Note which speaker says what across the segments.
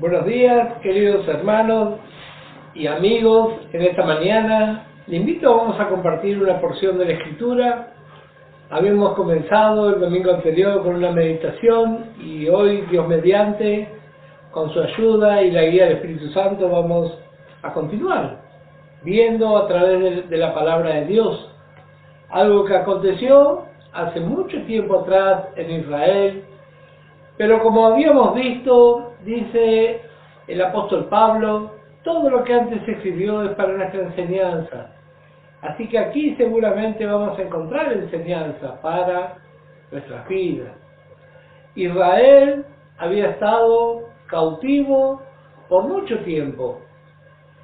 Speaker 1: Buenos días, queridos hermanos y amigos. En esta mañana le invito, vamos a compartir una porción de la Escritura. Habíamos comenzado el domingo anterior con una meditación y hoy, Dios mediante, con su ayuda y la guía del Espíritu Santo, vamos a continuar viendo a través de la palabra de Dios algo que aconteció hace mucho tiempo atrás en Israel. Pero como habíamos visto, dice el apóstol Pablo, todo lo que antes se escribió es para nuestra enseñanza. Así que aquí seguramente vamos a encontrar enseñanza para nuestras vidas. Israel había estado cautivo por mucho tiempo.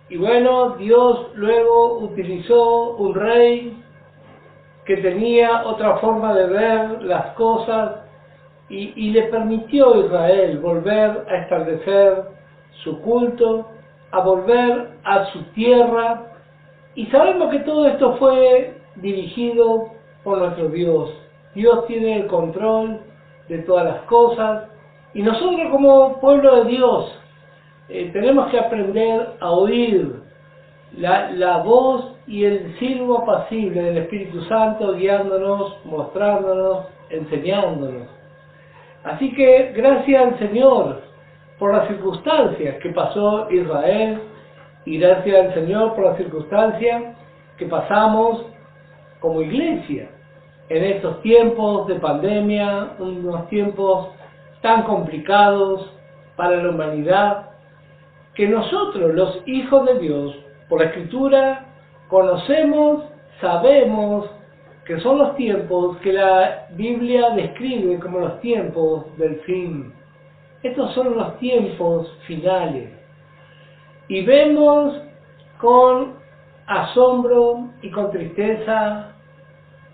Speaker 1: Y bueno, Dios luego utilizó un rey que tenía otra forma de ver las cosas y le permitió a Israel volver a establecer su culto, a volver a su tierra. Y sabemos que todo esto fue dirigido por nuestro Dios. Dios tiene el control de todas las cosas. Y nosotros como pueblo de Dios tenemos que aprender a oír la voz y el silbo apacible del Espíritu Santo guiándonos, mostrándonos, enseñándonos. Así que gracias al Señor por las circunstancias que pasó Israel y gracias al Señor por las circunstancias que pasamos como iglesia en estos tiempos de pandemia, unos tiempos tan complicados para la humanidad, que nosotros, los hijos de Dios, por la Escritura, conocemos, sabemos que son los tiempos que la Biblia describe como los tiempos del fin. Estos son los tiempos finales. Y vemos con asombro y con tristeza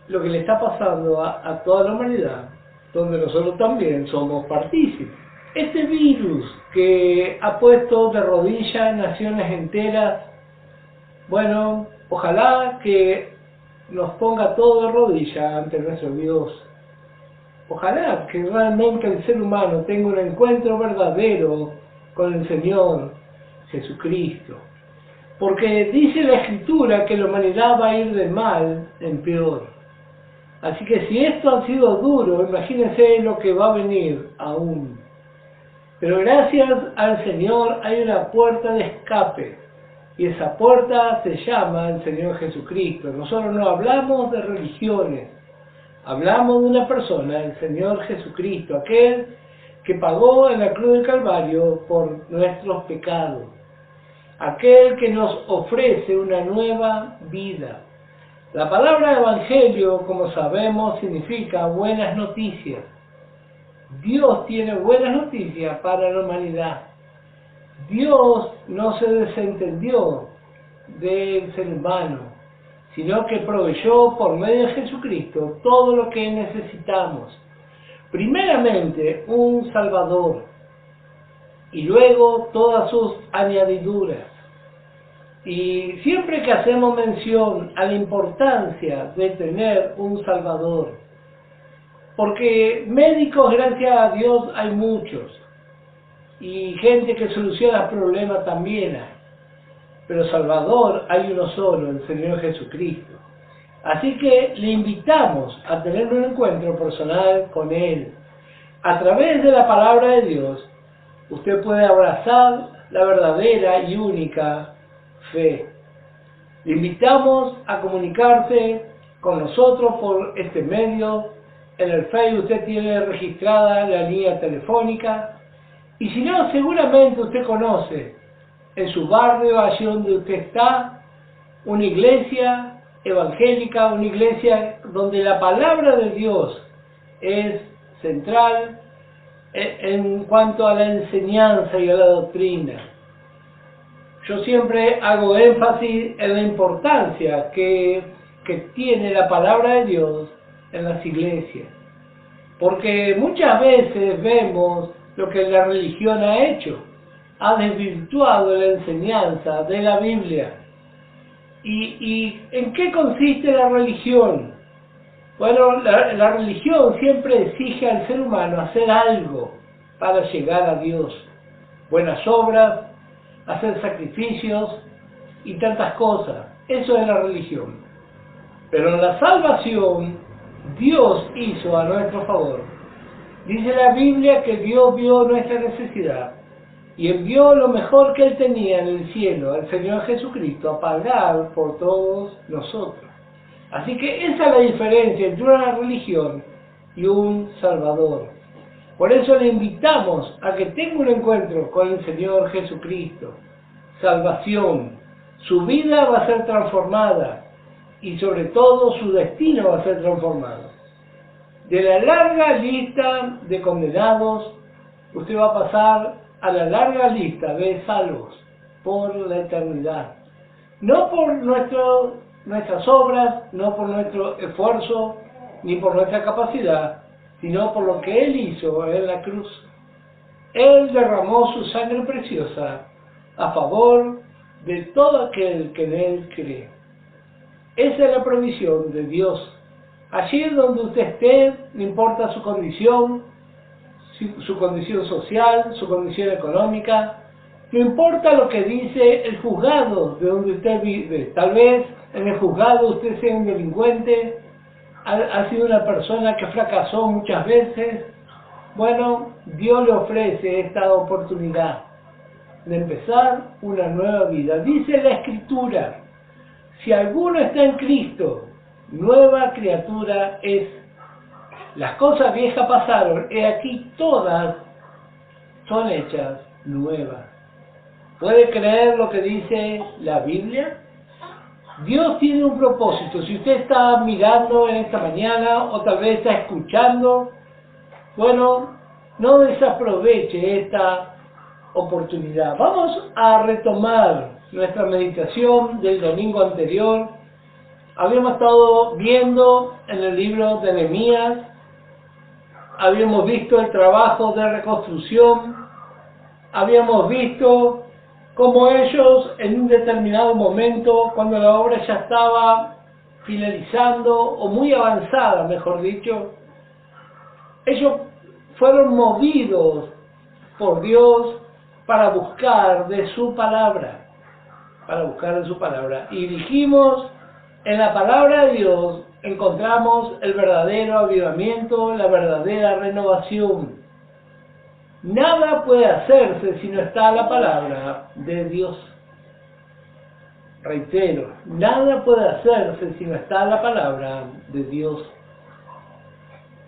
Speaker 1: lo que le está pasando a toda la humanidad, donde nosotros también somos partícipes. Este virus que ha puesto de rodillas naciones enteras, bueno, ojalá que nos ponga todo de rodillas ante nuestro Dios. Ojalá que realmente el ser humano tenga un encuentro verdadero con el Señor Jesucristo. Porque dice la Escritura que la humanidad va a ir de mal en peor. Así que si esto ha sido duro, imagínense lo que va a venir aún. Pero gracias al Señor hay una puerta de escape. Y esa puerta se llama el Señor Jesucristo. Nosotros no hablamos de religiones. Hablamos de una persona, el Señor Jesucristo, aquel que pagó en la cruz del Calvario por nuestros pecados. Aquel que nos ofrece una nueva vida. La palabra evangelio, como sabemos, significa buenas noticias. Dios tiene buenas noticias para la humanidad. Dios no se desentendió del ser humano, sino que proveyó por medio de Jesucristo todo lo que necesitamos. Primeramente, un Salvador, y luego todas sus añadiduras. Y siempre que hacemos mención a la importancia de tener un Salvador, porque médicos, gracias a Dios, hay muchos, y gente que soluciona problemas también hay. Pero Salvador hay uno solo, el Señor Jesucristo. Así que le invitamos a tener un encuentro personal con Él. A través de la palabra de Dios, usted puede abrazar la verdadera y única fe. Le invitamos a comunicarse con nosotros por este medio. En el Facebook usted tiene registrada la línea telefónica. Y si no, seguramente usted conoce en su barrio, allí donde usted está, una iglesia evangélica, una iglesia donde la palabra de Dios es central en cuanto a la enseñanza y a la doctrina. Yo siempre hago énfasis en la importancia que tiene la palabra de Dios en las iglesias. Porque muchas veces vemos lo que la religión ha hecho. Ha desvirtuado la enseñanza de la Biblia. ¿Y en qué consiste la religión? Bueno, la religión siempre exige al ser humano hacer algo para llegar a Dios. buenas obras, hacer sacrificios y tantas cosas. Eso es la religión. Pero en la salvación, Dios hizo a nuestro favor. Dice la Biblia que Dios vio nuestra necesidad y envió lo mejor que Él tenía en el cielo, al Señor Jesucristo, a pagar por todos nosotros. Así que esa es la diferencia entre una religión y un Salvador. Por eso le invitamos a que tenga un encuentro con el Señor Jesucristo. Salvación. Su vida va a ser transformada y sobre todo su destino va a ser transformado. De la larga lista de condenados, usted va a pasar a la larga lista de salvos por la eternidad. No por nuestras obras, no por nuestro esfuerzo, ni por nuestra capacidad, sino por lo que Él hizo en la cruz. Él derramó su sangre preciosa a favor de todo aquel que en Él cree. Esa es la provisión de Dios. Allí donde usted esté, no importa su condición social, su condición económica, no importa lo que dice el juzgado de donde usted vive. Tal vez en el juzgado usted sea un delincuente, ha sido una persona que fracasó muchas veces. Bueno, Dios le ofrece esta oportunidad de empezar una nueva vida. Dice la Escritura, si alguno está en Cristo, nueva criatura es. Las cosas viejas pasaron, y aquí todas son hechas nuevas. ¿Puede creer lo que dice la Biblia? Dios tiene un propósito. Si usted está mirando en esta mañana o tal vez está escuchando, bueno, no desaproveche esta oportunidad. Vamos a retomar nuestra meditación del domingo anterior. Habíamos estado viendo en el libro de Nehemías, habíamos visto el trabajo de reconstrucción, habíamos visto cómo ellos en un determinado momento, cuando la obra ya estaba finalizando, o muy avanzada, mejor dicho, ellos fueron movidos por Dios para buscar de su palabra, Y dijimos, en la palabra de Dios encontramos el verdadero avivamiento, la verdadera renovación. Nada puede hacerse si no está la palabra de Dios. Reitero, nada puede hacerse si no está la palabra de Dios.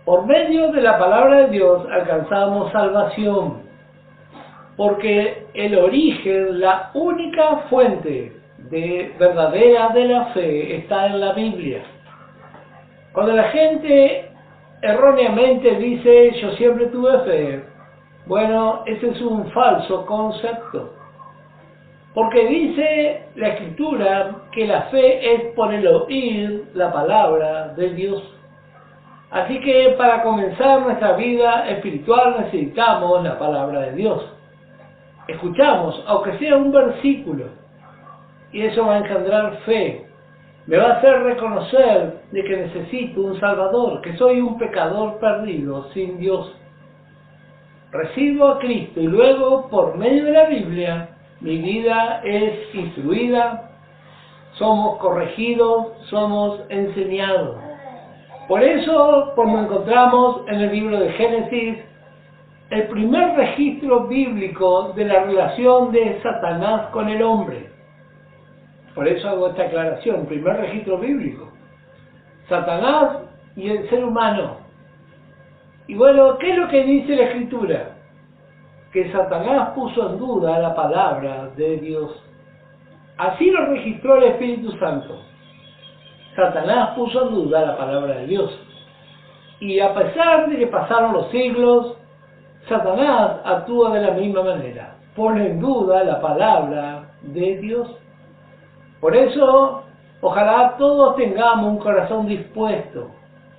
Speaker 1: Por medio de la palabra de Dios alcanzamos salvación, porque el origen, la única fuente verdadera de la fe está en la Biblia. Cuando la gente erróneamente dice yo siempre tuve fe, bueno, ese es un falso concepto, porque dice la Escritura que la fe es por el oír la palabra de Dios. Así que para comenzar nuestra vida espiritual necesitamos la palabra de Dios. Escuchamos, aunque sea un versículo, y eso va a engendrar fe. Me va a hacer reconocer de que necesito un Salvador, que soy un pecador perdido sin Dios. Recibo a Cristo y luego, por medio de la Biblia, mi vida es instruida, somos corregidos, somos enseñados. Por eso, cuando encontramos en el libro de Génesis el primer registro bíblico de la relación de Satanás con el hombre. Por eso hago esta aclaración, primer registro bíblico. Satanás y el ser humano. Y bueno, ¿qué es lo que dice la Escritura? Que Satanás puso en duda la palabra de Dios. Así lo registró el Espíritu Santo. Satanás puso en duda la palabra de Dios. Y a pesar de que pasaron los siglos, Satanás actúa de la misma manera. Pone en duda la palabra de Dios. Por eso, ojalá todos tengamos un corazón dispuesto,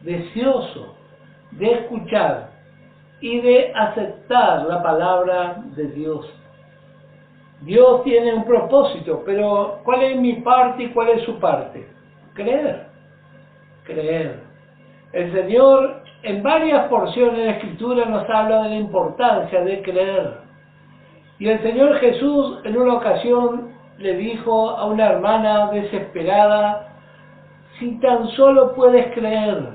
Speaker 1: deseoso de escuchar y de aceptar la palabra de Dios. Dios tiene un propósito, pero ¿cuál es mi parte y cuál es su parte? Creer. El Señor en varias porciones de la Escritura nos habla de la importancia de creer. Y el Señor Jesús en una ocasión le dijo a una hermana desesperada: si tan solo puedes creer,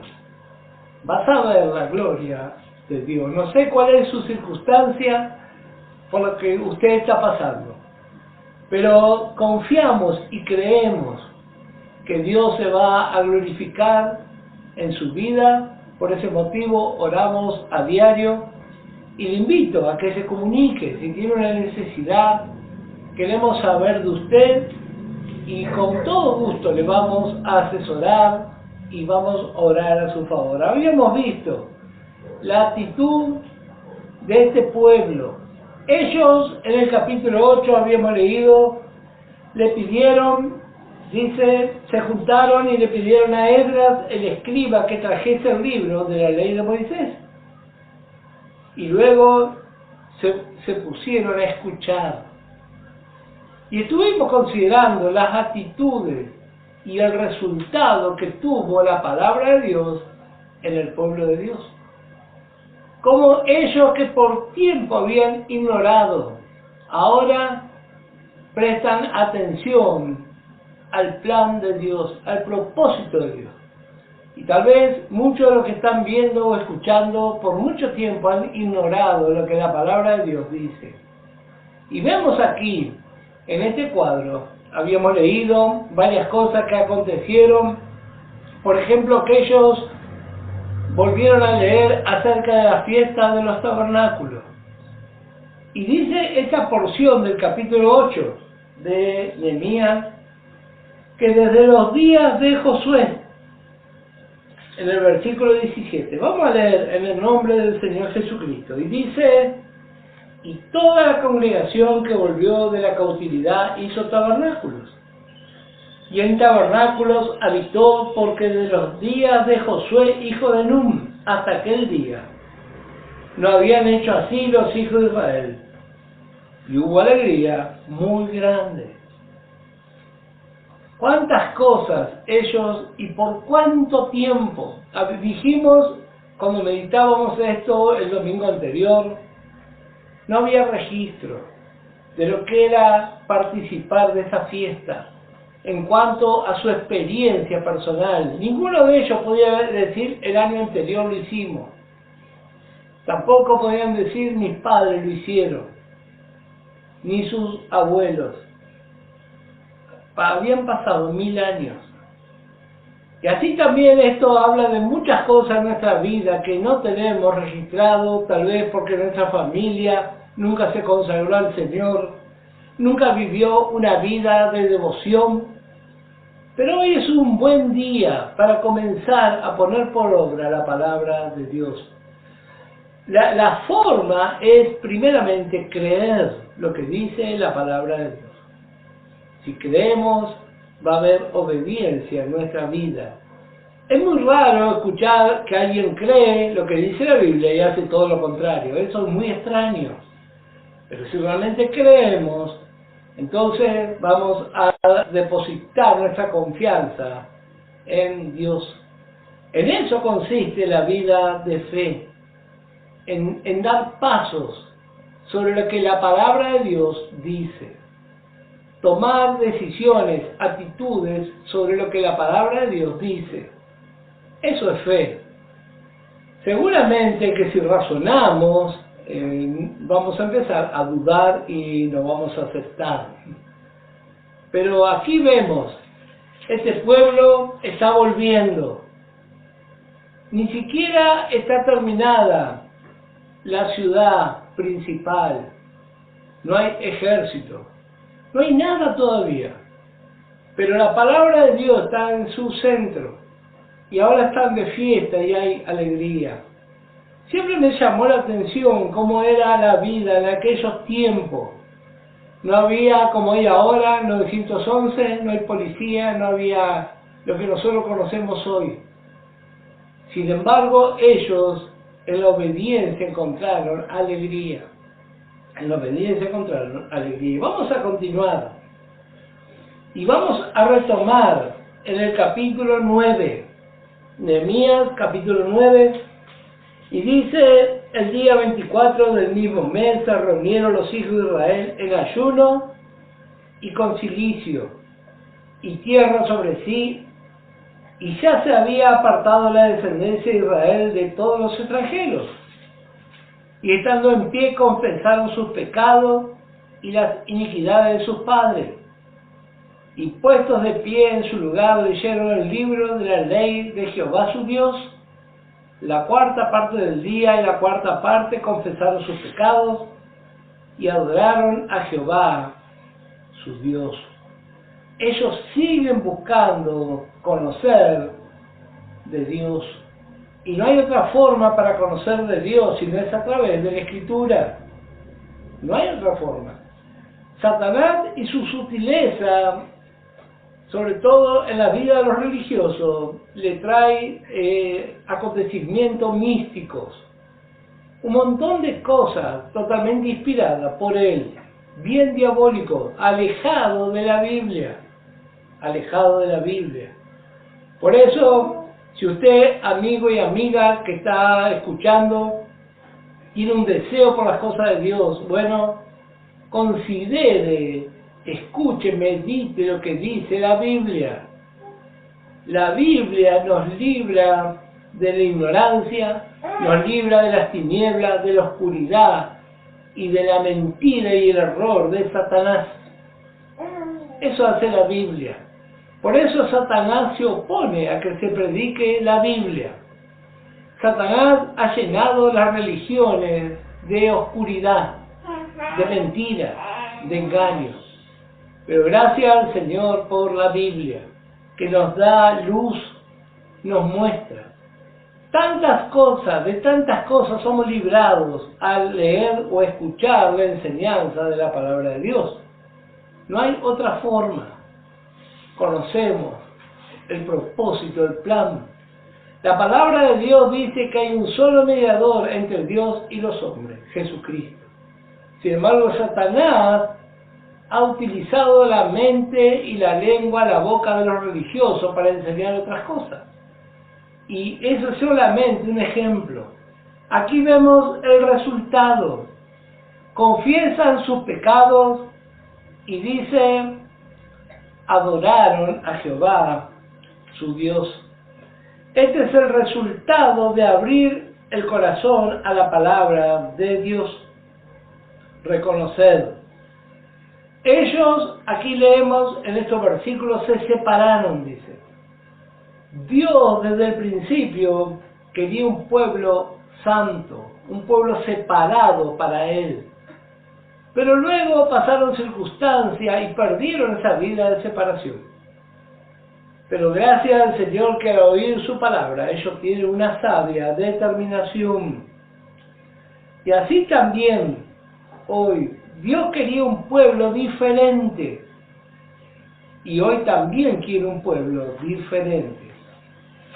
Speaker 1: vas a ver la gloria de Dios. No sé cuál es su circunstancia por la que usted está pasando, pero confiamos y creemos que Dios se va a glorificar en su vida. Por ese motivo oramos a diario y le invito a que se comunique si tiene una necesidad. Queremos saber de usted y con todo gusto le vamos a asesorar y vamos a orar a su favor. Habíamos visto la actitud de este pueblo. Ellos en el capítulo 8 habíamos leído, le pidieron, dice, se juntaron y le pidieron a Esdras, el escriba, que trajese el libro de la ley de Moisés. Y luego se pusieron a escuchar. Y estuvimos considerando las actitudes y el resultado que tuvo la palabra de Dios en el pueblo de Dios. Como ellos que por tiempo habían ignorado, ahora prestan atención al plan de Dios, al propósito de Dios. Y tal vez muchos de los que están viendo o escuchando por mucho tiempo han ignorado lo que la palabra de Dios dice. Y vemos aquí, en este cuadro, habíamos leído varias cosas que acontecieron. Por ejemplo, que ellos volvieron a leer acerca de la fiesta de los tabernáculos. Y dice esta porción del capítulo 8 de Nehemías, que desde los días de Josué, en el versículo 17, vamos a leer en el nombre del Señor Jesucristo, y dice: y toda la congregación que volvió de la cautividad hizo tabernáculos, y en tabernáculos habitó, porque de los días de Josué hijo de Num hasta aquel día no habían hecho así los hijos de Israel, y hubo alegría muy grande. ¿Cuántas cosas ellos y por cuánto tiempo? Dijimos cuando meditábamos esto el domingo anterior, no había registro de lo que era participar de esa fiesta en cuanto a su experiencia personal. Ninguno de ellos podía decir el año anterior lo hicimos. Tampoco podían decir mis padres lo hicieron, ni sus abuelos. Habían pasado 1000 años. Y así también esto habla de muchas cosas en nuestra vida que no tenemos registrado, tal vez porque nuestra familia nunca se consagró al Señor, nunca vivió una vida de devoción. Pero hoy es un buen día para comenzar a poner por obra la palabra de Dios. La forma es primeramente creer lo que dice la palabra de Dios. Si creemos, va a haber obediencia en nuestra vida. Es muy raro escuchar que alguien cree lo que dice la Biblia y hace todo lo contrario. Eso es muy extraño. Pero si realmente creemos, entonces vamos a depositar nuestra confianza en Dios. En eso consiste la vida de fe, en dar pasos sobre lo que la palabra de Dios dice. Tomar decisiones, actitudes sobre lo que la palabra de Dios dice. Eso es fe. Seguramente que si razonamos, vamos a empezar a dudar y no vamos a aceptar. Pero aquí vemos, este pueblo está volviendo. Ni siquiera está terminada la ciudad principal. No hay ejército. No hay nada todavía, pero la palabra de Dios está en su centro y ahora están de fiesta y hay alegría. Siempre me llamó la atención cómo era la vida en aquellos tiempos. No había, como hay ahora, 911, no hay policía, no había lo que nosotros conocemos hoy. Sin embargo, ellos en la obediencia encontraron alegría. En la obediencia encontraron alegría. Vamos a continuar. Y vamos a retomar en el capítulo 9. Nehemías, capítulo 9. Y dice el día 24 del mismo mes se reunieron los hijos de Israel en ayuno y con cilicio y tierra sobre sí, y ya se había apartado la descendencia de Israel de todos los extranjeros. Y estando en pie confesaron sus pecados y las iniquidades de sus padres. Y puestos de pie en su lugar leyeron el libro de la ley de Jehová su Dios. La cuarta parte del día y la cuarta parte confesaron sus pecados y adoraron a Jehová su Dios. Ellos siguen buscando conocer de Dios. Y no hay otra forma para conocer de Dios si no es a través de la Escritura. No hay otra forma. Satanás y su sutileza, sobre todo en la vida de los religiosos, le trae acontecimientos místicos. Un montón de cosas totalmente inspiradas por él. Bien diabólico, alejado de la Biblia. Alejado de la Biblia. Por eso, si usted, amigo y amiga que está escuchando, tiene un deseo por las cosas de Dios, bueno, considere, escuche, medite lo que dice la Biblia. La Biblia nos libra de la ignorancia, nos libra de las tinieblas, de la oscuridad y de la mentira y el error de Satanás. Eso hace la Biblia. Por eso Satanás se opone a que se predique la Biblia. Satanás ha llenado las religiones de oscuridad, de mentiras, de engaños. Pero gracias al Señor por la Biblia, que nos da luz, nos muestra. De tantas cosas somos librados al leer o escuchar la enseñanza de la palabra de Dios. No hay otra forma. Conocemos el propósito, el plan. La palabra de Dios dice que hay un solo mediador entre Dios y los hombres, Jesucristo. Sin embargo, Satanás ha utilizado la mente y la lengua, la boca de los religiosos para enseñar otras cosas. Y eso es solamente un ejemplo. Aquí vemos el resultado. Confiesan sus pecados y dice: adoraron a Jehová, su Dios. Este es el resultado de abrir el corazón a la palabra de Dios. Reconocer. Ellos, aquí leemos en estos versículos, se separaron, dice. Dios desde el principio quería un pueblo santo, un pueblo separado para Él. Pero luego pasaron circunstancias y perdieron esa vida de separación. Pero gracias al Señor que al oír su palabra, ellos tienen una sabia determinación. Y así también, hoy, Dios quería un pueblo diferente. Y hoy también quiere un pueblo diferente.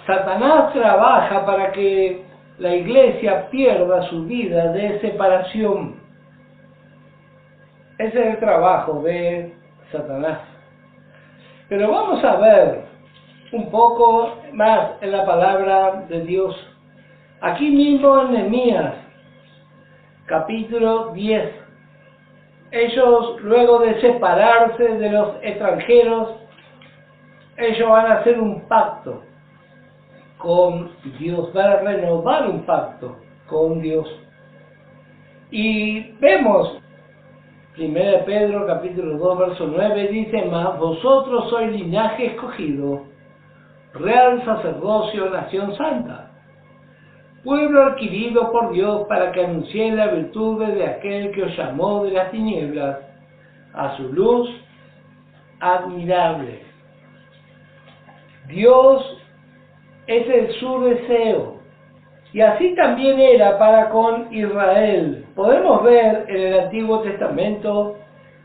Speaker 1: Satanás trabaja para que la iglesia pierda su vida de separación. Ese es el trabajo de Satanás. Pero vamos a ver un poco más en la palabra de Dios. Aquí mismo en Nehemías, capítulo 10. Ellos, luego de separarse de los extranjeros, ellos van a hacer un pacto con Dios, van a renovar un pacto con Dios. Y vemos 1 Pedro capítulo 2 verso 9 dice: mas vosotros sois linaje escogido, real sacerdocio, nación santa, pueblo adquirido por Dios para que anunciéis la virtud de aquel que os llamó de las tinieblas a su luz admirable. Dios, ese es su deseo. Y así también era para con Israel. Podemos ver en el Antiguo Testamento,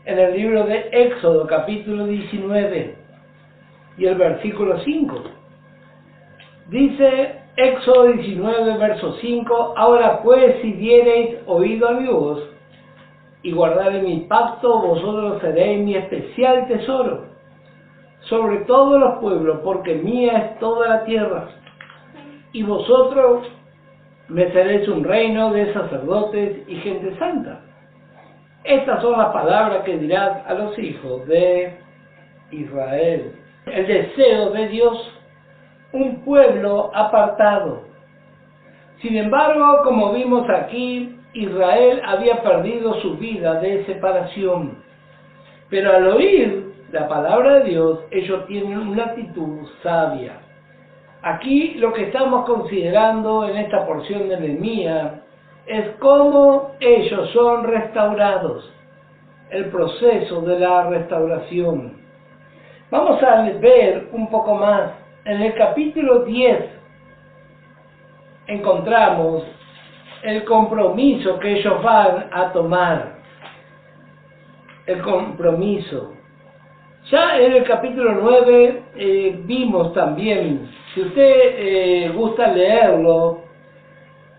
Speaker 1: en el libro de Éxodo, capítulo 19, y el versículo 5. Dice Éxodo 19, verso 5, ahora pues, si diereis oído a mi voz, y guardareis mi pacto, vosotros seréis mi especial tesoro, sobre todos los pueblos, porque mía es toda la tierra. Y vosotros me seréis un reino de sacerdotes y gente santa. Estas son las palabras que dirás a los hijos de Israel. El deseo de Dios, un pueblo apartado. Sin embargo, como vimos aquí, Israel había perdido su vida de separación. Pero al oír la palabra de Dios, ellos tienen una actitud sabia. Aquí lo que estamos considerando en esta porción de Nehemías es cómo ellos son restaurados, el proceso de la restauración. Vamos a ver un poco más. En el capítulo 10 encontramos el compromiso que ellos van a tomar. El compromiso. Ya en el capítulo 9 vimos también, si usted gusta leerlo,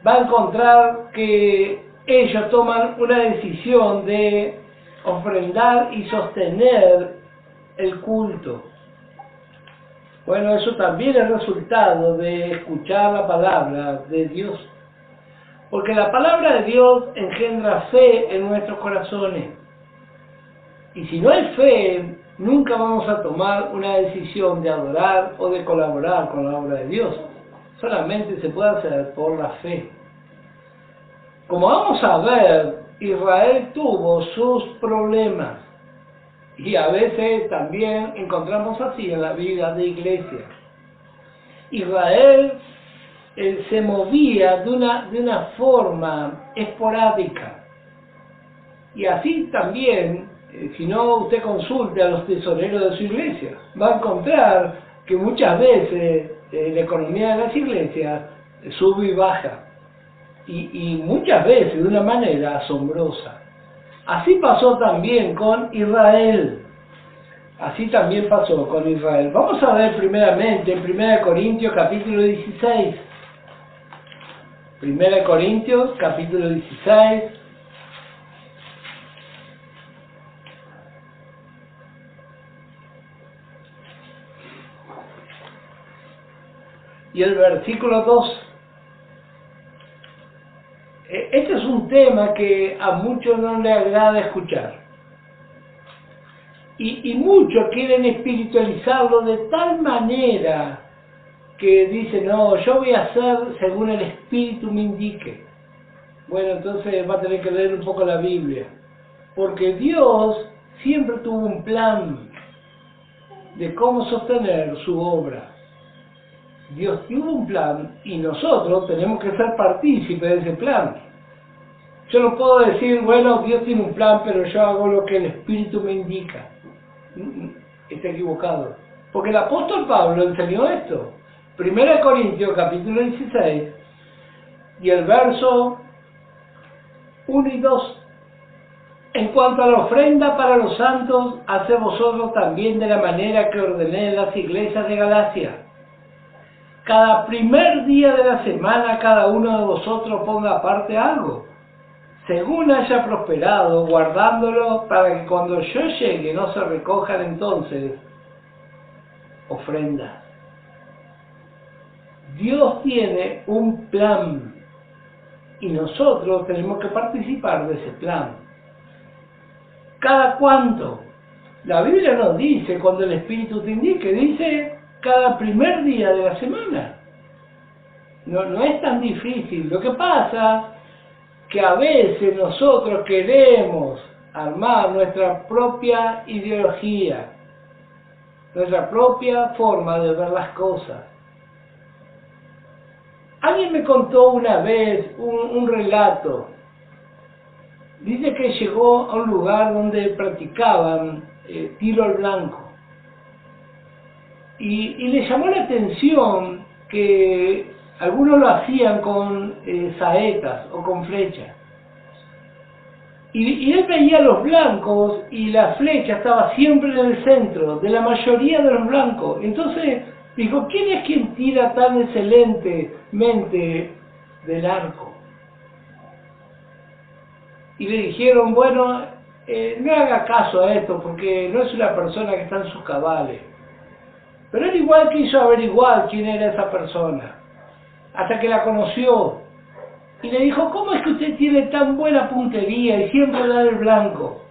Speaker 1: va a encontrar que ellos toman una decisión de ofrendar y sostener el culto. Bueno, eso también es resultado de escuchar la palabra de Dios. Porque la palabra de Dios engendra fe en nuestros corazones. Y si no hay fe, nunca vamos a tomar una decisión de adorar o de colaborar con la obra de Dios. Solamente se puede hacer por la fe. Como vamos a ver, Israel tuvo sus problemas. Y a veces también encontramos así en la vida de iglesia. Israel se movía de una forma esporádica. Y así también, si no usted consulte a los tesoreros de su iglesia, va a encontrar que muchas veces la economía de las iglesias sube y baja. Y muchas veces de una manera asombrosa. Así pasó también con Israel. Así también pasó con Israel. Vamos a ver primeramente en 1 Corintios capítulo 16. 1 Corintios capítulo 16. Y el versículo 2. Este es un tema que a muchos no les agrada escuchar. Y muchos quieren espiritualizarlo de tal manera que dicen, no, yo voy a hacer según el Espíritu me indique. Bueno, entonces va a tener que leer un poco la Biblia. Porque Dios siempre tuvo un plan de cómo sostener su obra. Dios tuvo un plan y nosotros tenemos que ser partícipes de ese plan. Yo no puedo decir, bueno, Dios tiene un plan, pero yo hago lo que el Espíritu me indica. Está equivocado. Porque el apóstol Pablo enseñó esto. 1 Corintios capítulo 16 y el verso 1 y 2. En cuanto a la ofrenda para los santos, haced vosotros también de la manera que ordené en las iglesias de Galacia. Cada primer día de la semana cada uno de vosotros ponga aparte algo, según haya prosperado, guardándolo para que cuando yo llegue no se recojan entonces ofrendas. Dios tiene un plan y nosotros tenemos que participar de ese plan. ¿Cada cuánto? La Biblia nos dice cuando el Espíritu te indique, dice cada primer día de la semana. No es tan difícil. Lo que pasa que a veces nosotros queremos armar nuestra propia ideología, nuestra propia forma de ver las cosas. Alguien me contó una vez un relato. Dice que llegó a un lugar donde practicaban tiro al blanco. Y le llamó la atención que algunos lo hacían con saetas o con flechas. Y él veía los blancos y la flecha estaba siempre en el centro de la mayoría de los blancos. Entonces dijo, ¿quién es quien tira tan excelentemente del arco? Y le dijeron, bueno, no haga caso a esto porque no es una persona que está en sus cabales. Pero él igual quiso averiguar quién era esa persona, hasta que la conoció. y le dijo, ¿cómo es que usted tiene tan buena puntería y siempre da el blanco?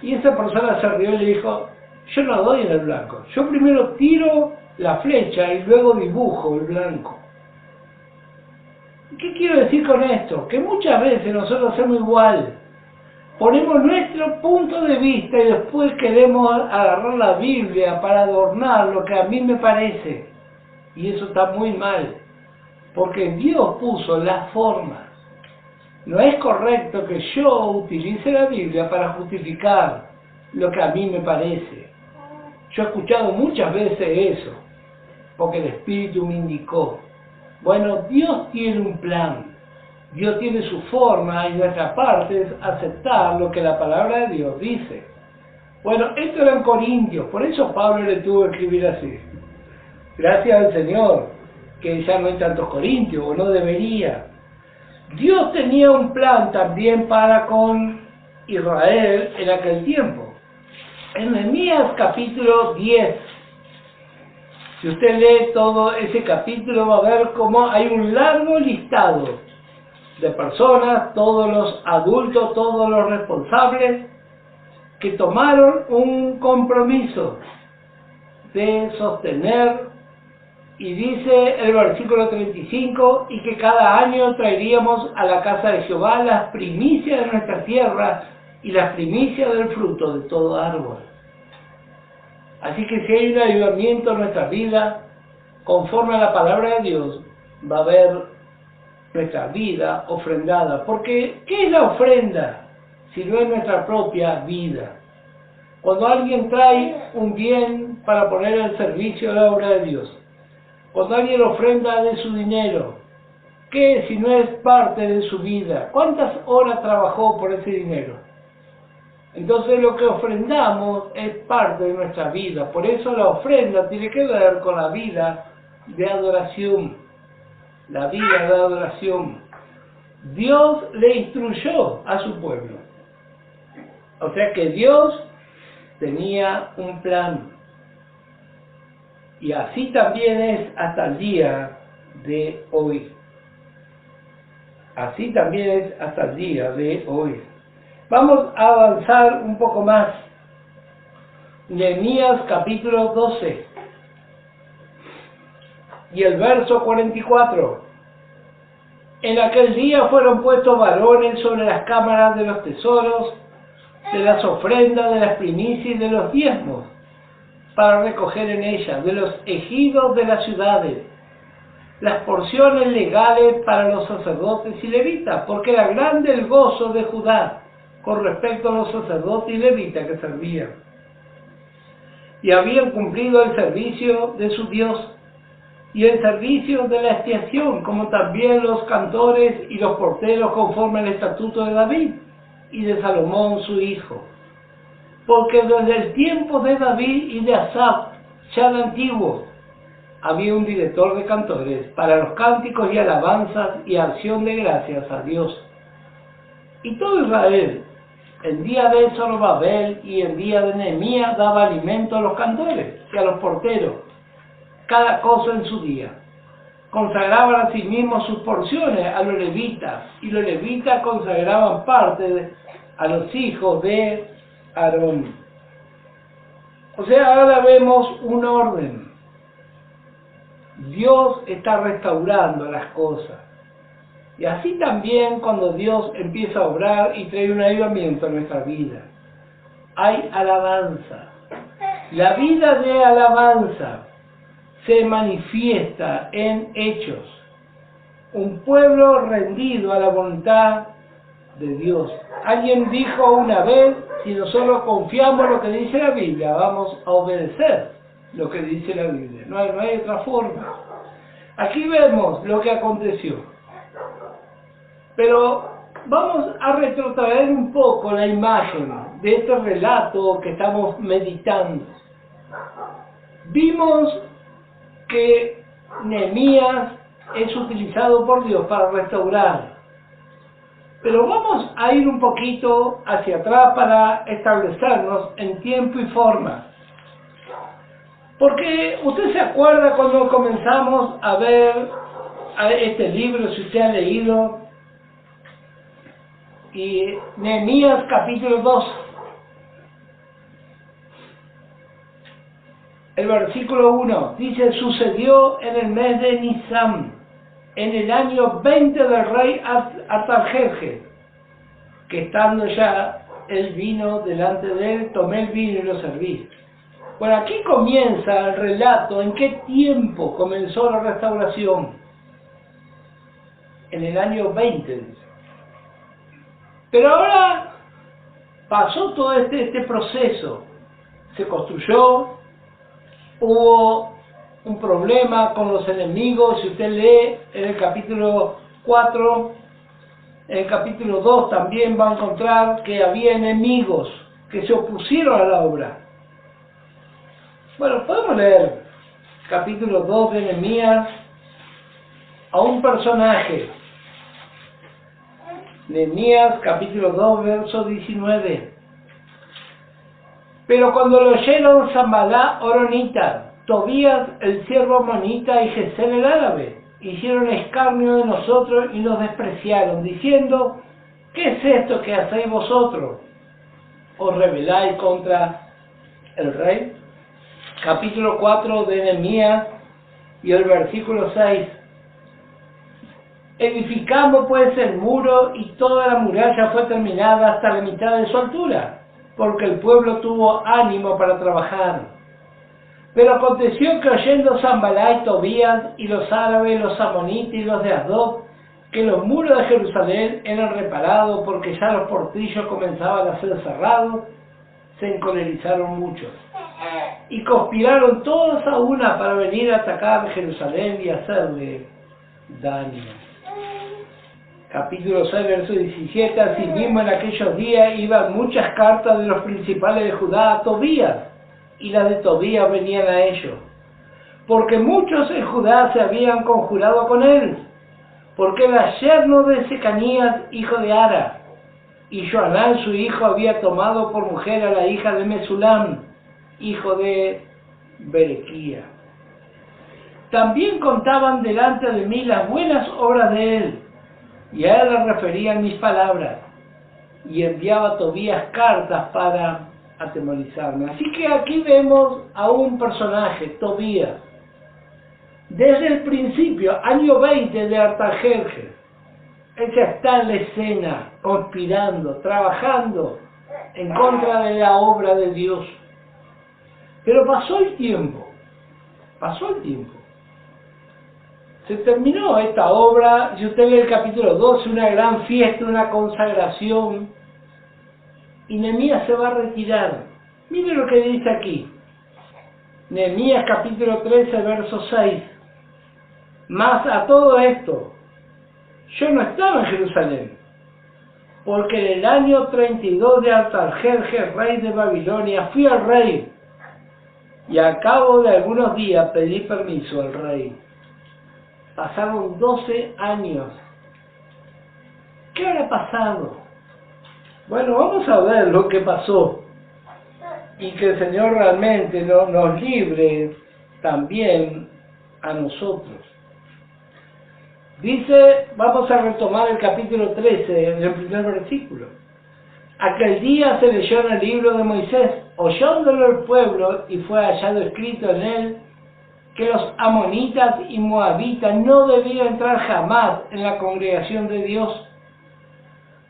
Speaker 1: Y esa persona se rió y le dijo, yo no doy en el blanco, yo primero tiro la flecha y luego dibujo el blanco. ¿Qué quiero decir con esto? Que muchas veces nosotros hacemos igual. Ponemos nuestro punto de vista y después queremos agarrar la Biblia para adornar lo que a mí me parece. Y eso está muy mal, porque Dios puso las formas. No es correcto que yo utilice la Biblia para justificar lo que a mí me parece. Yo he escuchado muchas veces eso, porque el Espíritu me indicó. Bueno, Dios tiene un plan, Dios tiene su forma y nuestra parte es aceptar lo que la palabra de Dios dice. Bueno, esto era en Corintios, por eso Pablo le tuvo que escribir así. Gracias al Señor, que ya no hay tantos corintios, o no debería. Dios tenía un plan también para con Israel en aquel tiempo. En Nehemías capítulo 10, si usted lee todo ese capítulo va a ver cómo hay un largo listado de personas, todos los adultos, todos los responsables, que tomaron un compromiso de sostener, y dice el versículo 35, y que cada año traeríamos a la casa de Jehová las primicias de nuestra tierra y las primicias del fruto de todo árbol. Así que si hay un avivamiento en nuestra vida, conforme a la palabra de Dios, va a haber nuestra vida ofrendada. Porque, ¿qué es la ofrenda si no es nuestra propia vida? Cuando alguien trae un bien para poner al servicio de la obra de Dios, cuando alguien ofrenda de su dinero, ¿qué si no es parte de su vida? ¿Cuántas horas trabajó por ese dinero? Entonces lo que ofrendamos es parte de nuestra vida. Por eso la ofrenda tiene que ver con la vida de adoración. La vida de adoración. Dios le instruyó a su pueblo. O sea que Dios tenía un plan. Y así también es hasta el día de hoy. Así también es hasta el día de hoy. Vamos a avanzar un poco más. Nehemías capítulo 12 y el verso 44. En aquel día fueron puestos varones sobre las cámaras de los tesoros, de las ofrendas, de las primicias y de los diezmos, para recoger en ellas, de los ejidos de las ciudades, las porciones legales para los sacerdotes y levitas, porque era grande el gozo de Judá con respecto a los sacerdotes y levitas que servían. Y habían cumplido el servicio de su Dios y el servicio de la expiación, como también los cantores y los porteros conforme al estatuto de David y de Salomón su hijo. Porque desde el tiempo de David y de Asaf, ya de antiguo, había un director de cantores para los cánticos y alabanzas y acción de gracias a Dios. Y todo Israel, en día de Zorobabel y en día de Nehemías, daba alimento a los cantores y a los porteros, cada cosa en su día. Consagraban a sí mismos sus porciones a los levitas, y los levitas consagraban parte a los hijos de Aarón. O sea, ahora vemos un orden. Dios está restaurando las cosas. Y así también cuando Dios empieza a obrar y trae un avivamiento a nuestra vida. Hay alabanza. La vida de alabanza se manifiesta en hechos. Un pueblo rendido a la voluntad de Dios. Alguien dijo una vez, si nosotros confiamos en lo que dice la Biblia, vamos a obedecer lo que dice la Biblia. No hay otra forma. Aquí vemos lo que aconteció. Pero vamos a retrotraer un poco la imagen de este relato que estamos meditando. Vimos que Nehemías es utilizado por Dios para restaurar. Pero vamos a ir un poquito hacia atrás para establecernos en tiempo y forma. Porque usted se acuerda cuando comenzamos a ver a este libro, si usted ha leído, y Nehemías capítulo 2, el versículo 1, dice: sucedió en el mes de Nisan, en el año 20 del rey Artajerjes, que estando ya el vino delante de él, tomé el vino y lo serví. Bueno, aquí comienza el relato en qué tiempo comenzó la restauración. En el año 20, dice. Pero ahora pasó todo este proceso. Se construyó, hubo un problema con los enemigos. Si usted lee en el capítulo 4, en el capítulo 2 también va a encontrar que había enemigos que se opusieron a la obra. Bueno, podemos leer capítulo 2 de Nehemías a un personaje. Nehemías capítulo 2, verso 19. Pero cuando lo oyeron Sanballat horonita, Tobías el siervo amonita y Gesem el árabe, hicieron escarnio de nosotros y nos despreciaron, diciendo: ¿qué es esto que hacéis vosotros? ¿Os rebeláis contra el rey? Capítulo 4 de Nehemías y el versículo 6. Edificamos pues el muro y toda la muralla fue terminada hasta la mitad de su altura, porque el pueblo tuvo ánimo para trabajar. Pero aconteció que oyendo Sanballat y Tobías y los árabes, los amonitas y los de Asdod, que los muros de Jerusalén eran reparados porque ya los portillos comenzaban a ser cerrados, se encolerizaron muchos y conspiraron todos a una para venir a atacar Jerusalén y hacerle daño. Capítulo 6, verso 17. Así mismo en aquellos días iban muchas cartas de los principales de Judá a Tobías, y las de Tobías venían a ellos, porque muchos en Judá se habían conjurado con él, porque era yerno de Secanías, hijo de Ara, y Joanán su hijo había tomado por mujer a la hija de Mesulam, hijo de Berequía. También contaban delante de mí las buenas obras de él, y a él le referían mis palabras, y enviaba a Tobías cartas para atemorizarme. Así que aquí vemos a un personaje, Tobías, desde el principio, año 20 de Artajerjes. Él ya está en la escena, conspirando, trabajando en contra de la obra de Dios. Pero pasó el tiempo, se terminó esta obra. Si usted lee el capítulo 12, una gran fiesta, una consagración, y Nehemías se va a retirar. Mire lo que dice aquí, Nehemías capítulo 13, verso 6. Mas a todo esto, yo no estaba en Jerusalén, porque en el año 32 de Artajerjes, rey de Babilonia, fui al rey, y a cabo de algunos días pedí permiso al rey. Pasaron 12 años. ¿Qué habrá pasado? Bueno, vamos a ver lo que pasó, y que el Señor realmente nos libre también a nosotros. Dice, vamos a retomar el capítulo 13, en el primer versículo. Aquel día se leyó en el libro de Moisés, oyéndolo el pueblo, y fue hallado escrito en él que los amonitas y moabitas no debían entrar jamás en la congregación de Dios,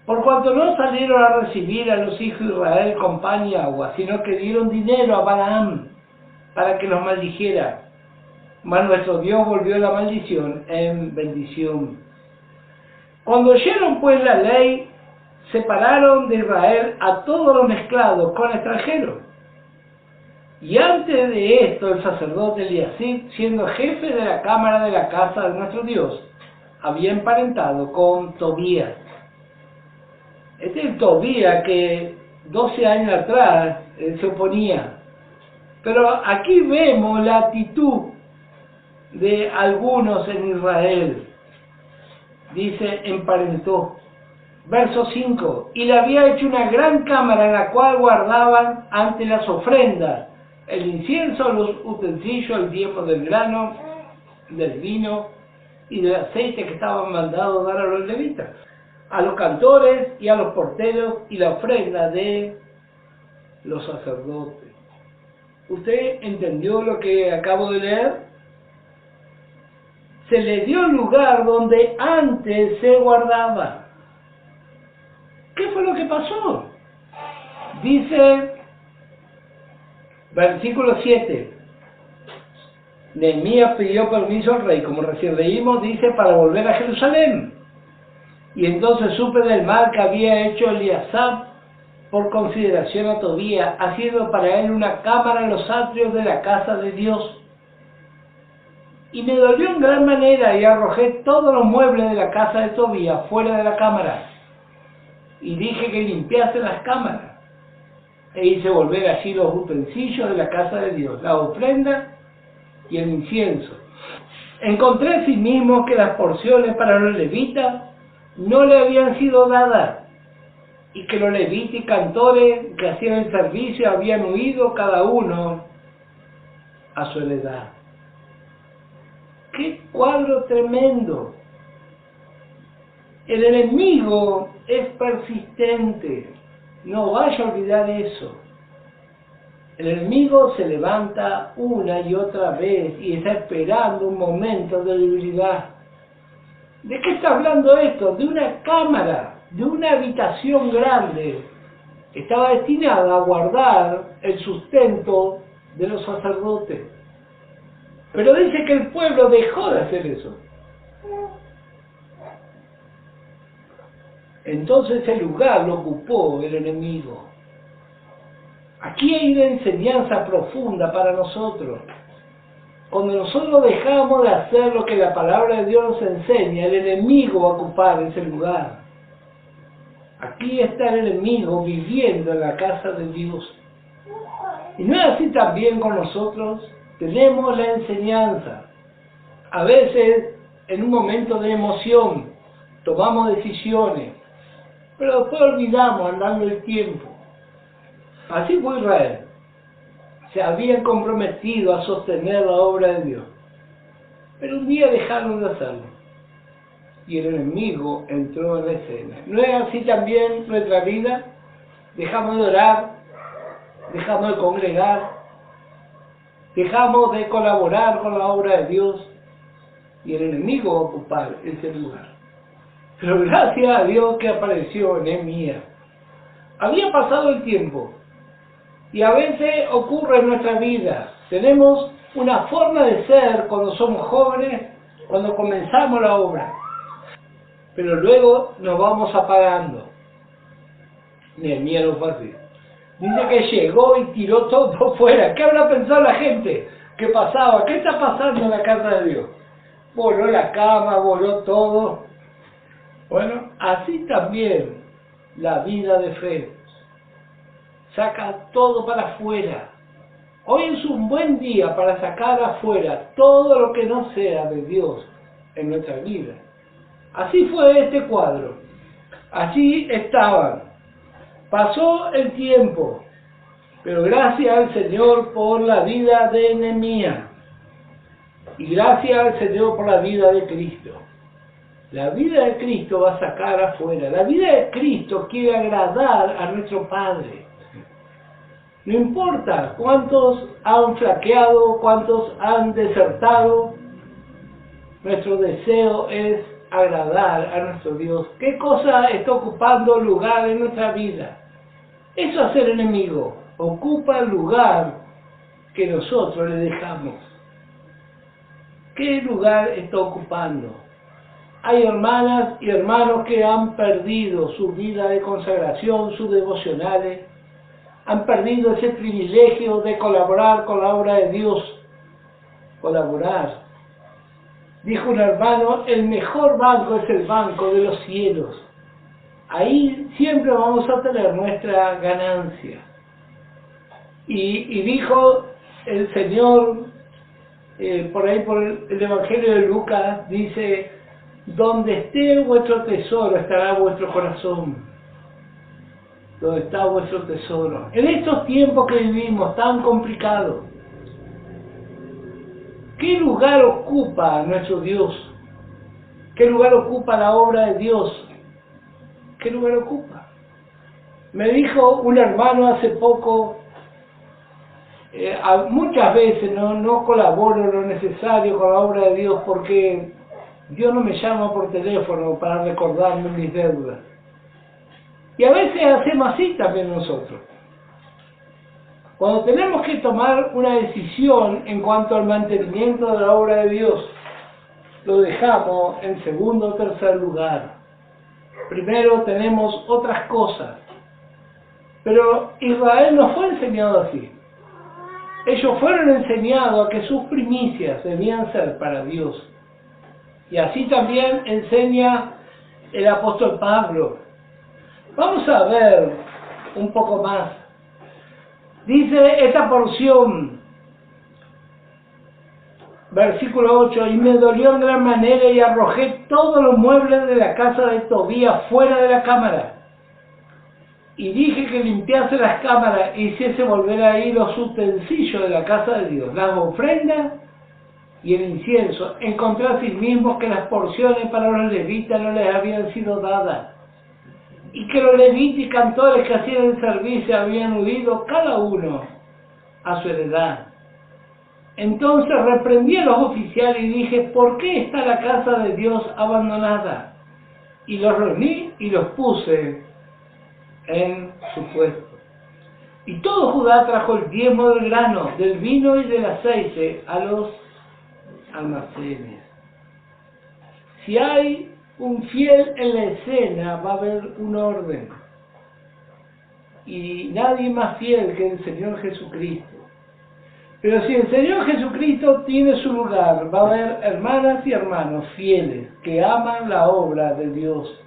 Speaker 1: por cuanto no salieron a recibir a los hijos de Israel con pan y agua, sino que dieron dinero a Balaam para que los maldijera. Mas nuestro Dios volvió la maldición en bendición. Cuando oyeron pues la ley, separaron de Israel a todos los mezclados con extranjeros. Y antes de esto el sacerdote Eliasib, siendo jefe de la cámara de la casa de nuestro Dios, había emparentado con Tobías. Este es el Tobías que 12 años atrás se oponía. Pero aquí vemos la actitud de algunos en Israel. Dice, emparentó. Verso 5. Y le había hecho una gran cámara en la cual guardaban ante las ofrendas el incienso, los utensilios, el diezmo del grano, del vino y del aceite que estaban mandados dar a los levitas, a los cantores y a los porteros, y la ofrenda de los sacerdotes. ¿Usted entendió lo que acabo de leer? Se le dio el lugar donde antes se guardaba. ¿Qué fue lo que pasó? Dice, versículo 7, Nehemías pidió permiso al rey, como recién leímos, dice, para volver a Jerusalén. Y entonces supe del mal que había hecho Eliasab por consideración a Tobías, haciendo para él una cámara en los atrios de la casa de Dios. Y me dolió en gran manera, y arrojé todos los muebles de la casa de Tobías fuera de la cámara, y dije que limpiase las cámaras, e hice volver allí los utensilios de la casa de Dios, la ofrenda y el incienso. Encontré asimismo que las porciones para los levitas no le habían sido dadas, y que los levitas y cantores que hacían el servicio habían huido cada uno a su heredad. ¡Qué cuadro tremendo! El enemigo es persistente, no vaya a olvidar eso. El enemigo se levanta una y otra vez y está esperando un momento de debilidad. ¿De qué está hablando esto? De una cámara, de una habitación grande. Estaba destinada a guardar el sustento de los sacerdotes. Pero dice que el pueblo dejó de hacer eso. Entonces el lugar lo ocupó el enemigo. Aquí hay una enseñanza profunda para nosotros. Cuando nosotros dejamos de hacer lo que la palabra de Dios nos enseña, el enemigo va a ocupar ese lugar. Aquí está el enemigo viviendo en la casa de Dios. Y no es así también con nosotros. Tenemos la enseñanza. A veces, en un momento de emoción, tomamos decisiones, pero después olvidamos andando el tiempo. Así fue Israel. Se habían comprometido a sostener la obra de Dios, pero un día dejaron de hacerlo y el enemigo entró en la escena. ¿No es así también nuestra vida? Dejamos de orar, dejamos de congregar, dejamos de colaborar con la obra de Dios y el enemigo va a ocupar ese lugar. Pero gracias a Dios que apareció Nehemías. Había pasado el tiempo y a veces ocurre en nuestra vida. Tenemos una forma de ser cuando somos jóvenes, cuando comenzamos la obra, pero luego nos vamos apagando. Nehemías no fue así. Dice que llegó y tiró todo fuera. ¿Qué habrá pensado la gente? ¿Qué pasaba? ¿Qué está pasando en la casa de Dios? Voló la cama, voló todo. Bueno, así también la vida de fe. Saca todo para afuera. Hoy es un buen día para sacar afuera todo lo que no sea de Dios en nuestra vida. Así fue este cuadro. Allí estaban. Pasó el tiempo, pero gracias al Señor por la vida de Nehemías y gracias al Señor por la vida de Cristo. La vida de Cristo va a sacar afuera. La vida de Cristo quiere agradar a nuestro Padre. No importa cuántos han flaqueado, cuántos han desertado, nuestro deseo es agradar a nuestro Dios. ¿Qué cosa está ocupando lugar en nuestra vida? Eso es el enemigo. Ocupa el lugar que nosotros le dejamos. ¿Qué lugar está ocupando? Hay hermanas y hermanos que han perdido su vida de consagración, sus devocionales, han perdido ese privilegio de colaborar con la obra de Dios. Colaborar. Dijo un hermano, el mejor banco es el banco de los cielos. Ahí siempre vamos a tener nuestra ganancia. Y dijo el Señor, por ahí por el Evangelio de Lucas, dice, donde esté vuestro tesoro estará vuestro corazón. Donde está vuestro tesoro. En estos tiempos que vivimos tan complicados, ¿qué lugar ocupa nuestro Dios? ¿Qué lugar ocupa la obra de Dios? ¿Qué lugar ocupa? Me dijo un hermano hace poco, muchas veces no colaboro lo necesario con la obra de Dios porque Dios no me llama por teléfono para recordarme mis deudas. Y a veces hacemos así también nosotros. Cuando tenemos que tomar una decisión en cuanto al mantenimiento de la obra de Dios, lo dejamos en segundo o tercer lugar. Primero tenemos otras cosas. Pero Israel no fue enseñado así. Ellos fueron enseñados a que sus primicias debían ser para Dios. Y así también enseña el apóstol Pablo. Vamos a ver un poco más. Dice esta porción, versículo 8, y me dolió en gran manera y arrojé todos los muebles de la casa de Tobías fuera de la cámara. Y dije que limpiase las cámaras e hiciese volver ahí los utensilios de la casa de Dios, las ofrendas y el incienso. Encontré a sí mismos que las porciones para los levitas no les habían sido dadas, y que los levitas y cantores que hacían el servicio habían huido cada uno a su heredad. Entonces reprendí a los oficiales y dije, ¿por qué está la casa de Dios abandonada? Y los reuní y los puse en su puesto. Y todo Judá trajo el diezmo del grano, del vino y del aceite a los almacenes. Si hay un fiel en la escena, va a haber un orden. Y nadie más fiel que el Señor Jesucristo. Pero si el Señor Jesucristo tiene su lugar, va a haber hermanas y hermanos fieles que aman la obra de Dios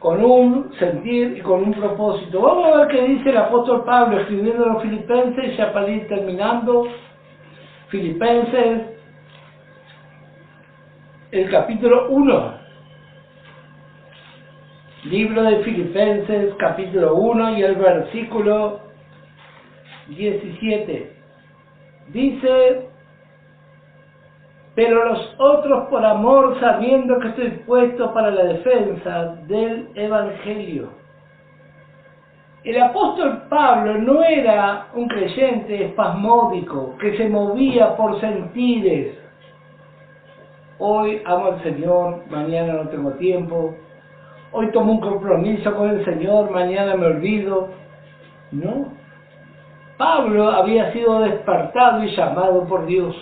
Speaker 1: con un sentir y con un propósito. Vamos a ver qué dice el apóstol Pablo escribiendo a los Filipenses, ya para ir terminando. Filipenses, el capítulo 1. Libro de Filipenses, capítulo 1 y el versículo 17. Dice, pero los otros por amor, sabiendo que estoy puesto para la defensa del Evangelio. El apóstol Pablo no era un creyente espasmódico que se movía por sentires. Hoy amo al Señor, mañana no tengo tiempo. Hoy tomo un compromiso con el Señor, mañana me olvido. No. Pablo había sido despertado y llamado por Dios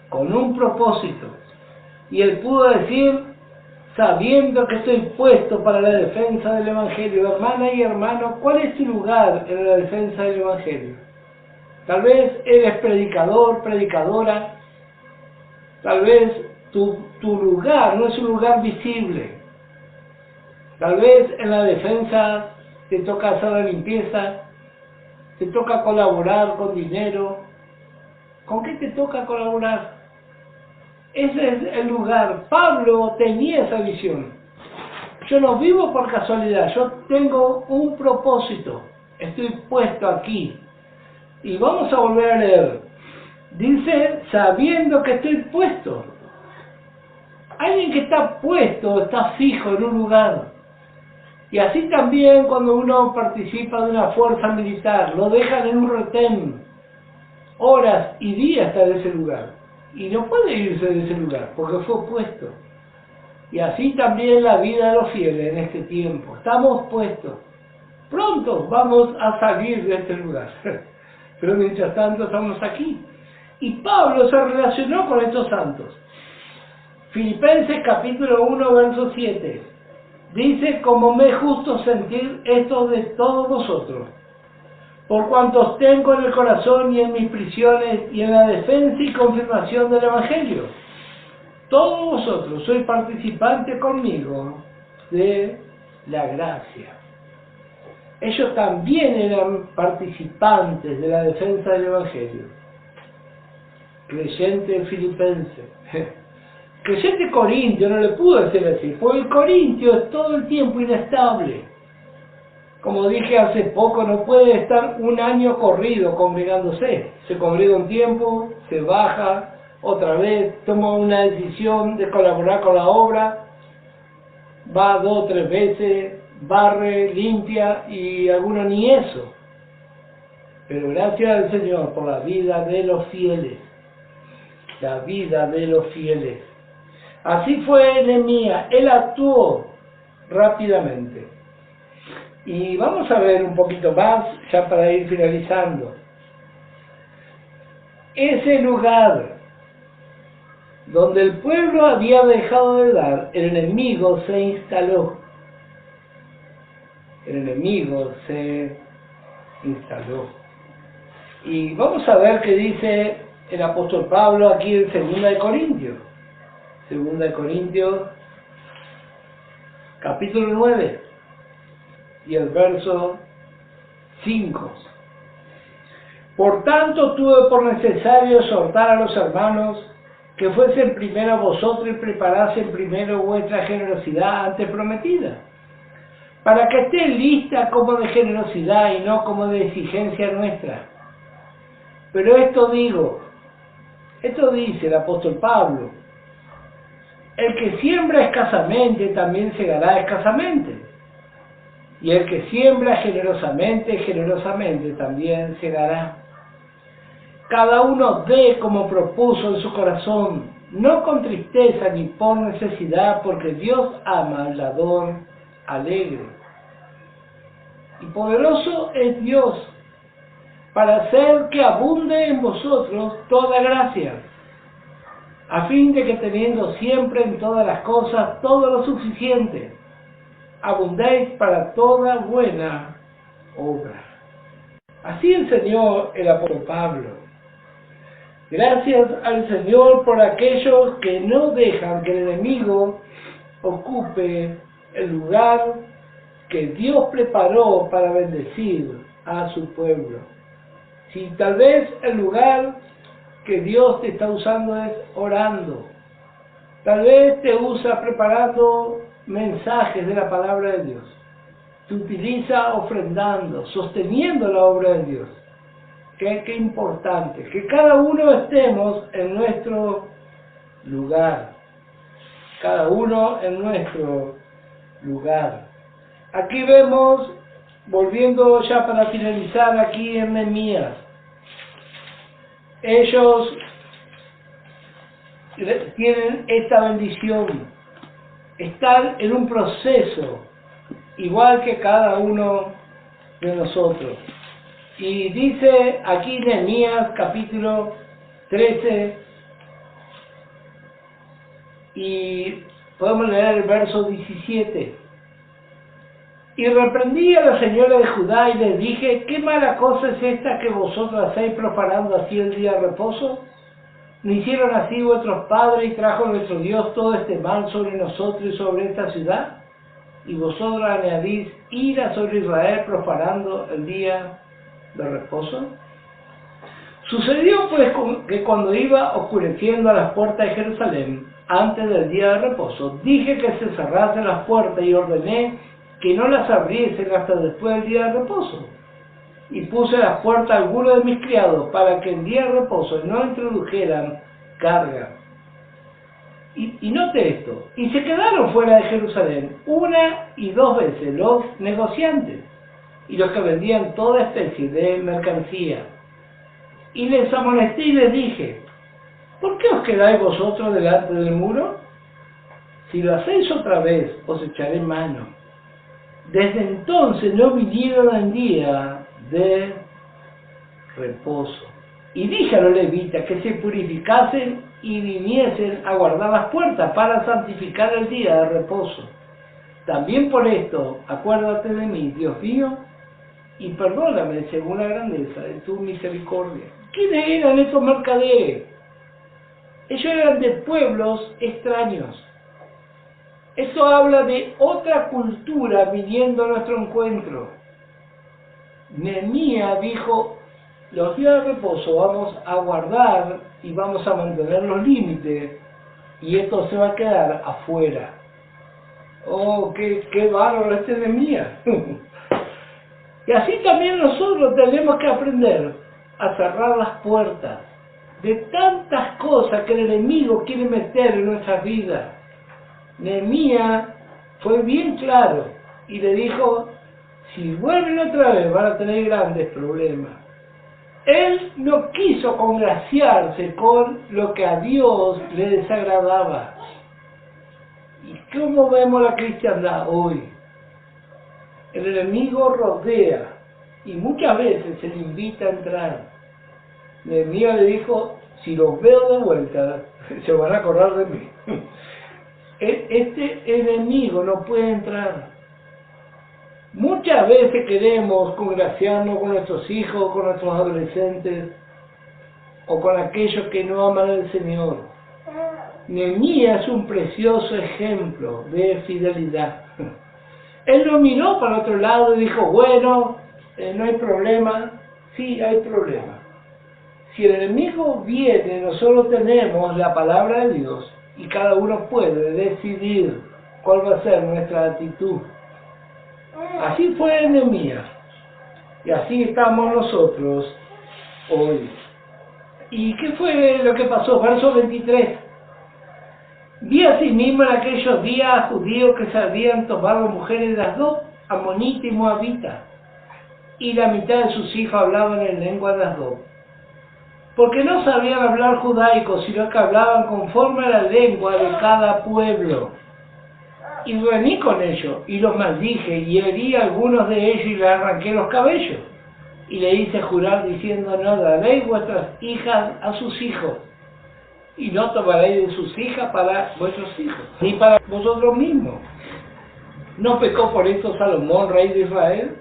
Speaker 1: con un propósito. Y él pudo decir, sabiendo que estoy puesto para la defensa del Evangelio. Hermana y hermano, ¿cuál es tu lugar en la defensa del Evangelio? Tal vez eres predicador, predicadora. Tal vez tu lugar no es un lugar visible. Tal vez en la defensa te toca hacer la limpieza, te toca colaborar con dinero. ¿Con qué te toca colaborar? Ese es el lugar. Pablo tenía esa visión. Yo no vivo por casualidad, yo tengo un propósito. Estoy puesto aquí. Y vamos a volver a leer. Dice, sabiendo que estoy puesto. Alguien que está puesto, está fijo en un lugar. Y así también cuando uno participa de una fuerza militar, lo dejan en un retén, horas y días hasta de ese lugar. Y no puede irse de ese lugar, porque fue puesto. Y así también la vida de los fieles en este tiempo. Estamos puestos. Pronto vamos a salir de este lugar. Pero mientras tanto estamos aquí. Y Pablo se relacionó con estos santos. Filipenses capítulo 1, verso 7. Dice, como me es justo sentir esto de todos vosotros, por cuantos tengo en el corazón y en mis prisiones y en la defensa y confirmación del Evangelio. Todos vosotros sois participantes conmigo de la gracia. Ellos también eran participantes de la defensa del Evangelio. Creyente filipense. Creyente corintio, no le pudo decir así, porque el corintio es todo el tiempo inestable. Como dije hace poco, no puede estar un año corrido congregándose. Se congrega un tiempo, se baja, otra vez, toma una decisión de colaborar con la obra, va 2 o 3 veces, barre, limpia y algunos ni eso. Pero gracias al Señor por la vida de los fieles, la vida de los fieles. Así fue Nehemías, él actuó rápidamente. Y vamos a ver un poquito más, ya para ir finalizando. Ese lugar donde el pueblo había dejado de dar, el enemigo se instaló. El enemigo se instaló. Y vamos a ver qué dice el apóstol Pablo aquí en 2 de Corintios. 2 de Corintios, capítulo 9, y el verso 5. Por tanto, tuve por necesario exhortar a los hermanos que fuesen primero vosotros y preparasen primero vuestra generosidad antes prometida, para que esté lista como de generosidad y no como de exigencia nuestra. Pero esto dice el apóstol Pablo: el que siembra escasamente también segará escasamente, y el que siembra generosamente, generosamente también segará. Cada uno dé como propuso en su corazón, no con tristeza ni por necesidad, porque Dios ama al dador alegre. Y poderoso es Dios para hacer que abunde en vosotros toda gracia, a fin de que teniendo siempre en todas las cosas todo lo suficiente, abundéis para toda buena obra. Así enseñó el apóstol Pablo. Gracias al Señor por aquellos que no dejan que el enemigo ocupe el lugar que Dios preparó para bendecir a su pueblo. Si tal vez el lugar que Dios te está usando es orando, tal vez te usa preparando mensajes de la palabra de Dios, te utiliza ofrendando, sosteniendo la obra de Dios. Qué importante, que cada uno estemos en nuestro lugar, cada uno en nuestro lugar. Aquí vemos, volviendo ya para finalizar aquí en Nehemías, ellos tienen esta bendición, están en un proceso, igual que cada uno de nosotros. Y dice aquí Nehemías capítulo 13, y podemos leer el verso 17. Y reprendí a la señora de Judá y les dije: ¿qué mala cosa es esta que vosotros hacéis profanando así el día de reposo? ¿No hicieron así vuestros padres y trajo nuestro Dios todo este mal sobre nosotros y sobre esta ciudad? Y vosotros añadís ira sobre Israel profanando el día de reposo. Sucedió pues que cuando iba oscureciendo a las puertas de Jerusalén, antes del día de reposo, dije que se cerrasen las puertas y ordené que no las abriesen hasta después del día de reposo. Y puse a las puertas a algunos de mis criados para que el día de reposo no introdujeran carga. Y note esto, y se quedaron fuera de Jerusalén 1 y 2 veces los negociantes y los que vendían toda especie de mercancía. Y les amonesté y les dije: ¿por qué os quedáis vosotros delante del muro? Si lo hacéis otra vez, os echaré mano. Desde entonces no vinieron en día de reposo. Y dije a los levitas que se purificasen y viniesen a guardar las puertas para santificar el día de reposo. También por esto, acuérdate de mí, Dios mío, y perdóname según la grandeza de tu misericordia. ¿Quiénes eran estos mercaderes? Ellos eran de pueblos extraños. Eso habla de otra cultura viniendo a nuestro encuentro. Nehemías dijo: los días de reposo vamos a guardar y vamos a mantener los límites, y esto se va a quedar afuera. Oh, qué bárbaro este Nehemías. Y así también nosotros tenemos que aprender a cerrar las puertas, de tantas cosas que el enemigo quiere meter en nuestras vidas. Nehemías fue bien claro y le dijo, si vuelven otra vez van a tener grandes problemas. Él no quiso congraciarse con lo que a Dios le desagradaba. ¿Y cómo vemos la cristiandad hoy? El enemigo rodea y muchas veces se le invita a entrar. Nehemías le dijo, si los veo de vuelta, se van a acordar de mí. Este enemigo no puede entrar. Muchas veces queremos congraciarnos con nuestros hijos, con nuestros adolescentes, o con aquellos que no aman al Señor. Nehemías es un precioso ejemplo de fidelidad. Él no miró para otro lado y dijo, bueno, no hay problema. Sí, hay problema. Si el enemigo viene, nosotros tenemos la palabra de Dios y cada uno puede decidir cuál va a ser nuestra actitud. Así fue Nehemías y así estamos nosotros hoy. ¿Y qué fue lo que pasó? Verso 23. Vi asimismo en aquellos días a judíos que se habían tomado mujeres de Asdod, amonita y moabita, y la mitad de sus hijos hablaban en lengua de Asdod, porque no sabían hablar judaico, sino que hablaban conforme a la lengua de cada pueblo. Y vení con ellos, y los maldije, y herí a algunos de ellos, y les arranqué los cabellos. Y le hice jurar diciendo, no daréis vuestras hijas a sus hijos, y no tomaréis de sus hijas para vuestros hijos, ni para vosotros mismos. ¿No pecó por esto Salomón, rey de Israel?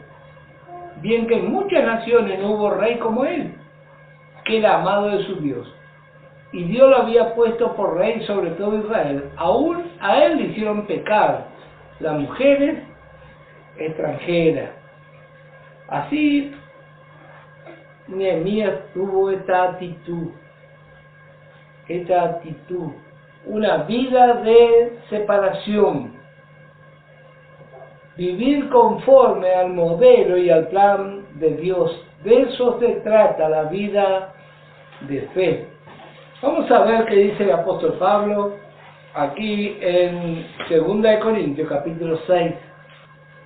Speaker 1: Bien que en muchas naciones no hubo rey como él, que era amado de su Dios. Y Dios lo había puesto por rey sobre todo Israel. Aún a él le hicieron pecar las mujeres extranjeras. Así Nehemías tuvo esta actitud, una vida de separación, vivir conforme al modelo y al plan de Dios. De eso se trata la vida de fe. Vamos a ver qué dice el apóstol Pablo aquí en 2 Corintios capítulo 6.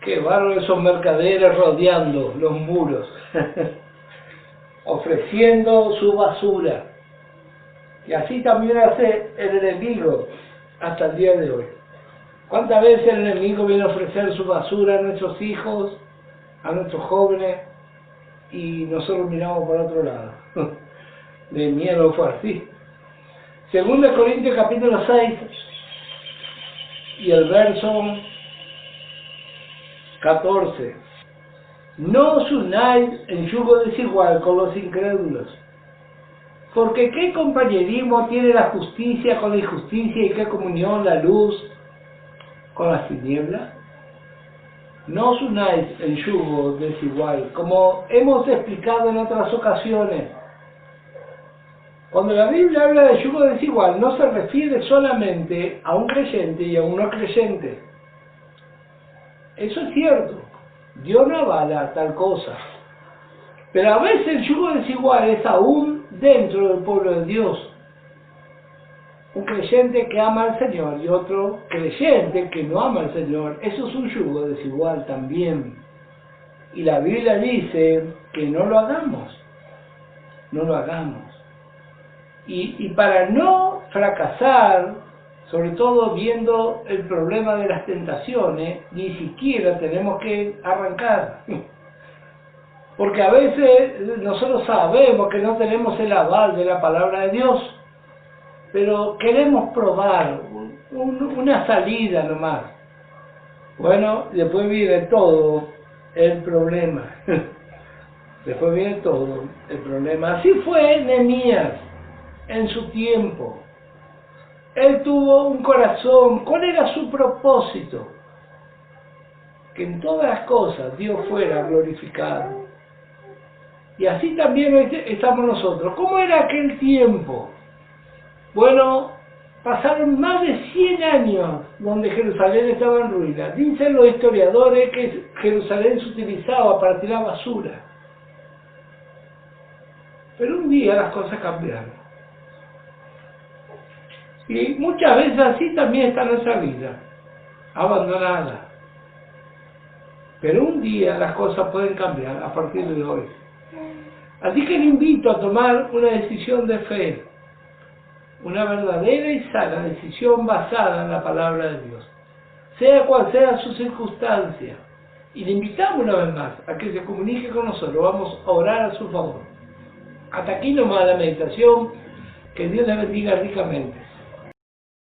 Speaker 1: Qué bárbaros esos mercaderes rodeando los muros, ofreciendo su basura. Y así también hace el enemigo hasta el día de hoy. ¿Cuántas veces el enemigo viene a ofrecer su basura a nuestros hijos, a nuestros jóvenes, y nosotros miramos por otro lado? De miedo fue así. 2 Corintios capítulo 6 y el verso 14. No os unáis en yugo desigual con los incrédulos, porque ¿qué compañerismo tiene la justicia con la injusticia y qué comunión la luz con las tinieblas? No os unáis en yugo desigual, como hemos explicado en otras ocasiones. Cuando la Biblia habla de yugo desigual, no se refiere solamente a un creyente y a un no creyente. Eso es cierto, Dios no avala tal cosa. Pero a veces el yugo desigual es aún dentro del pueblo de Dios. Un creyente que ama al Señor y otro creyente que no ama al Señor, eso es un yugo desigual también. Y la Biblia dice que no lo hagamos, no lo hagamos. Y para no fracasar, sobre todo viendo el problema de las tentaciones, ni siquiera tenemos que arrancar. Porque a veces nosotros sabemos que no tenemos el aval de la palabra de Dios, pero queremos probar una salida nomás. Bueno, después viene todo el problema. Después viene todo el problema. Así fue Nehemías en su tiempo. Él tuvo un corazón. ¿Cuál era su propósito? Que en todas las cosas Dios fuera glorificado. Y así también estamos nosotros. ¿Cómo era aquel tiempo? Bueno, pasaron más de 100 años donde Jerusalén estaba en ruinas. Dicen los historiadores que Jerusalén se utilizaba para tirar basura. Pero un día las cosas cambiaron. Y muchas veces así también está nuestra vida, abandonada. Pero un día las cosas pueden cambiar a partir de hoy. Así que le invito a tomar una decisión de fe, una verdadera y sana decisión basada en la palabra de Dios, sea cual sea su circunstancia. Y le invitamos una vez más a que se comunique con nosotros, vamos a orar a su favor. Hasta aquí nomás la meditación, que Dios le bendiga ricamente.